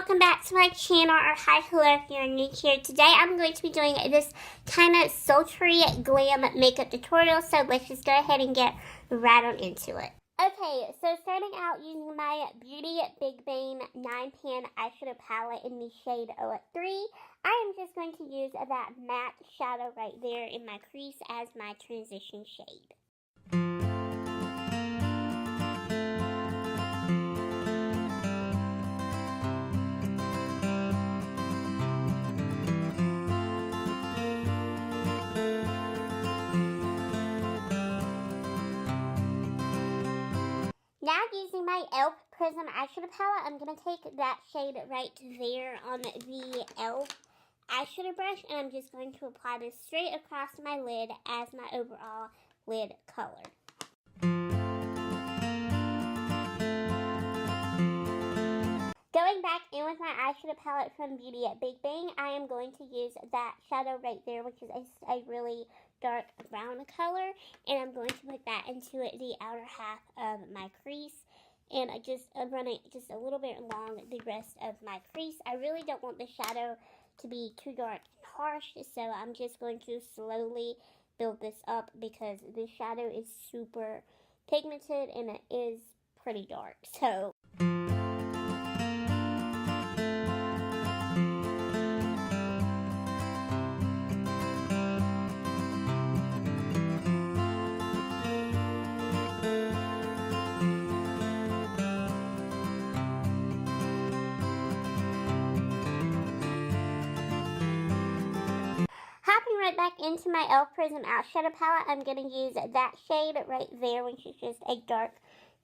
welcome back to my channel, or hi, hello if you're new here. Today I'm going to be doing this kind of sultry glam makeup tutorial, so let's just go ahead and get right on into it. Okay, so starting out using my Beauty Big Bang 9-pan eyeshadow palette in the shade 03, I am just going to use that matte shadow right there in my crease as my transition shade. Now using my e.l.f. Prism eyeshadow palette, I'm going to take that shade right there on the e.l.f. eyeshadow brush, and I'm just going to apply this straight across my lid as my overall lid color. Going back in with my eyeshadow palette from Beauty Big Bang, I am going to use that shadow right there, which is a really dark brown color, and I'm going to put that into the outer half of my crease, and I just run it just a little bit along the rest of my crease. I really don't want the shadow to be too dark and harsh, so I'm just going to slowly build this up because this shadow is super pigmented and it is pretty dark. So hopping right back into my e.l.f. Prism eyeshadow palette, I'm going to use that shade right there, which is just a dark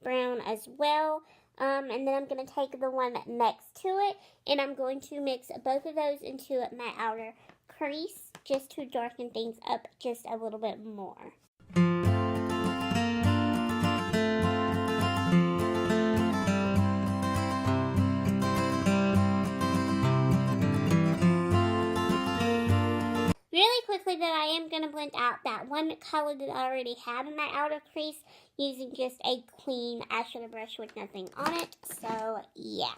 brown as well. And then I'm going to take the one next to it, and I'm going to mix both of those into my outer crease just to darken things up just a little bit more. Really quickly though, I am going to blend out that one color that I already had in my outer crease using just a clean eyeshadow brush with nothing on it. So yeah.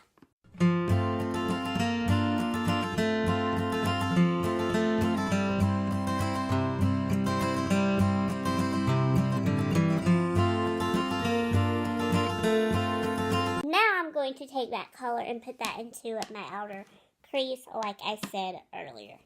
Now I'm going to take that color and put that into my outer crease like I said earlier.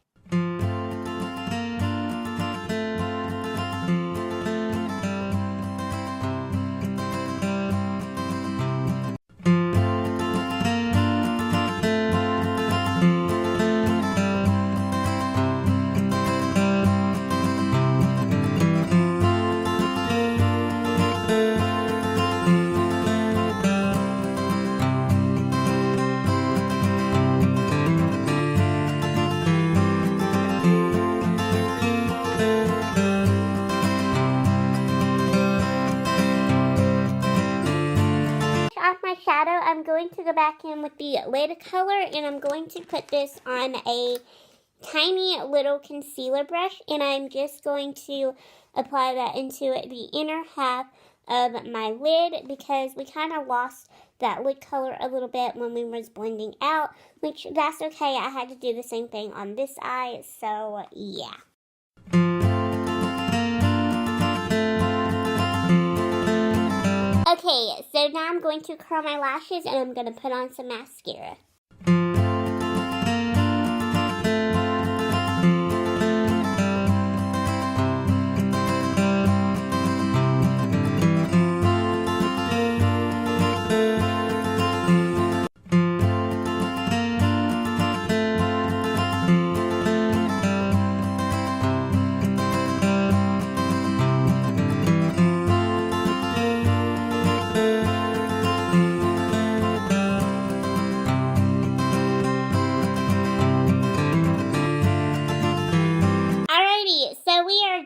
Shadow, I'm going to go back in with the lid color, and I'm going to put this on a tiny little concealer brush, and I'm just going to apply that into the inner half of my lid because we kind of lost that lid color a little bit when we was blending out, which that's okay. I had to do the same thing on this eye, so yeah. Okay, so now I'm going to curl my lashes and I'm going to put on some mascara.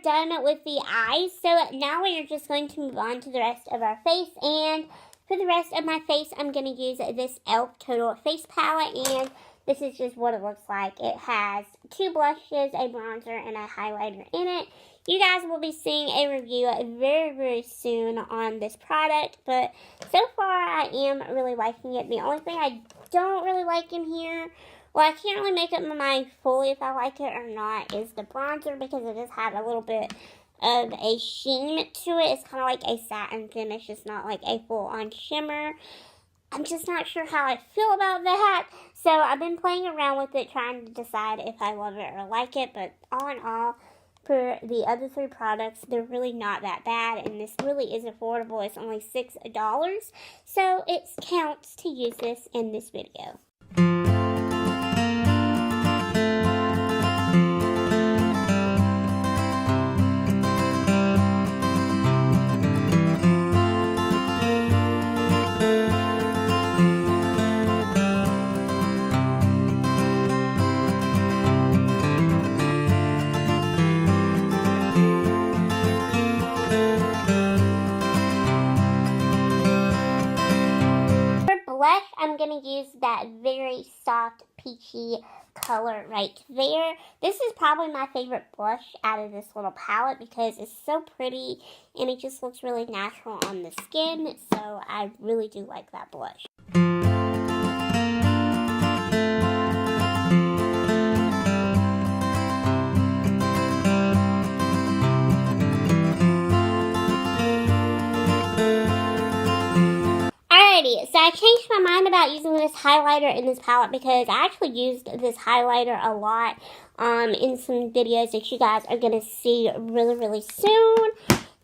Done with the eyes, so now we are just going to move on to the rest of our face, and for the rest of my face I'm going to use this e.l.f. Total Face Palette, and this is just what it looks like. It has two blushes, a bronzer, and a highlighter in it, you guys will be seeing a review very, very soon on this product. But so far, I am really liking it. The only thing I don't really like in here, well, I can't really make up my mind fully if I like it or not, is the bronzer, because it just had a little bit of a sheen to it. It's kind of like a satin finish. It's not like a full-on shimmer. I'm just not sure how I feel about that. So I've been playing around with it, trying to decide if I love it or like it. But all in all, for the other 3 products, they're really not that bad. And this really is affordable. It's only $6. So it counts to use this in this video. Blush, I'm going to use that very soft peachy color right there. This is probably my favorite blush out of this little palette because it's so pretty and it just looks really natural on the skin. So I really do like that blush. So I changed my mind about using this highlighter in this palette because I actually used this highlighter a lot in some videos that you guys are going to see really, really soon.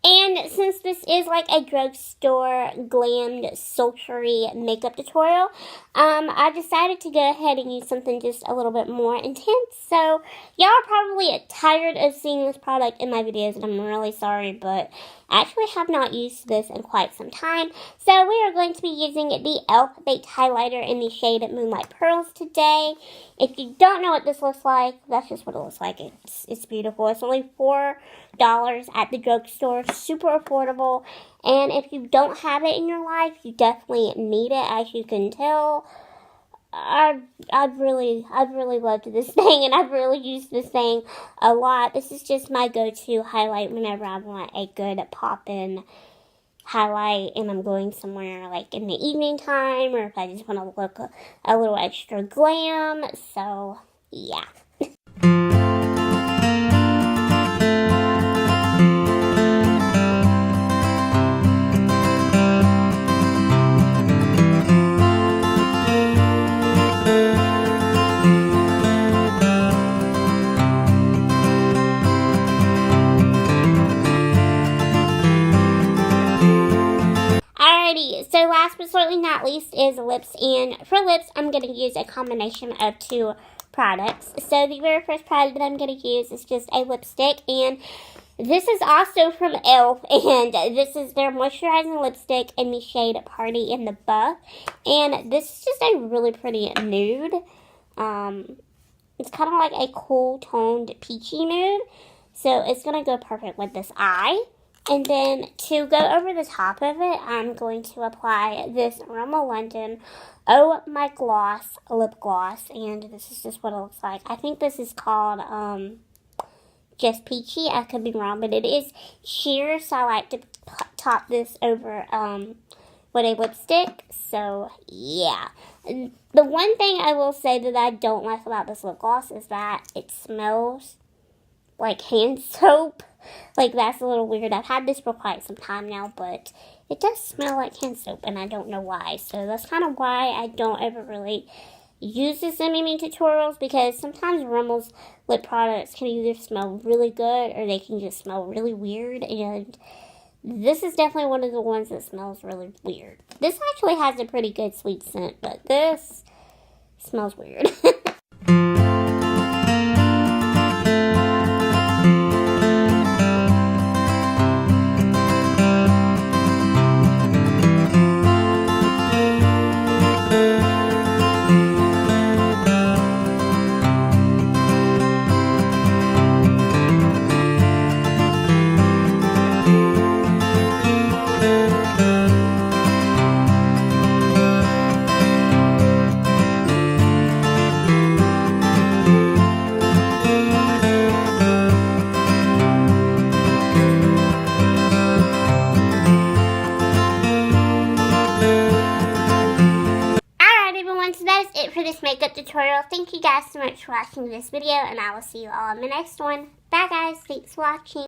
And since this is like a drugstore glammed sultry makeup tutorial, I decided to go ahead and use something just a little bit more intense. So y'all are probably tired of seeing this product in my videos, and I'm really sorry, but I actually have not used this in quite some time. So we are going to be using the e.l.f. Baked Highlighter in the shade Moonlight Pearls today. If you don't know what this looks like, that's just what it looks like. It's beautiful. It's only $4 at the drugstore. Super affordable. And if you don't have it in your life, you definitely need it. As you can tell, I've really loved this thing, and I've really used this thing a lot. This is just my go-to highlight whenever I want a good pop-in highlight and I'm going somewhere like in the evening time, or if I just want to look a little extra glam. So yeah. So last but certainly not least is lips, and for lips I'm going to use a combination of 2 products. So the very first product that I'm going to use is just a lipstick, and this is also from e.l.f. and this is their moisturizing lipstick in the shade Party in the Buff, and this is just a really pretty nude. It's kind of like a cool toned peachy nude, so it's going to go perfect with this eye. And then to go over the top of it, I'm going to apply this Rimmel London Oh My Gloss lip gloss. And this is just what it looks like. I think this is called just Peachy. I could be wrong, but it is sheer. So I like to top this over with a lipstick. So yeah. The one thing I will say that I don't like about this lip gloss is that it smells like hand soap. Like, that's a little weird. I've had this for quite some time now, but it does smell like hand soap, and I don't know why. So that's kind of why I don't ever really use this in any tutorials, because sometimes Rimmel's lip products can either smell really good or they can just smell really weird, and this is definitely one of the ones that smells really weird. This actually has a pretty good sweet scent, but this smells weird. so that is it for this makeup tutorial. Thank you guys so much for watching this video, and I will see you all in the next one. Bye guys, thanks for watching.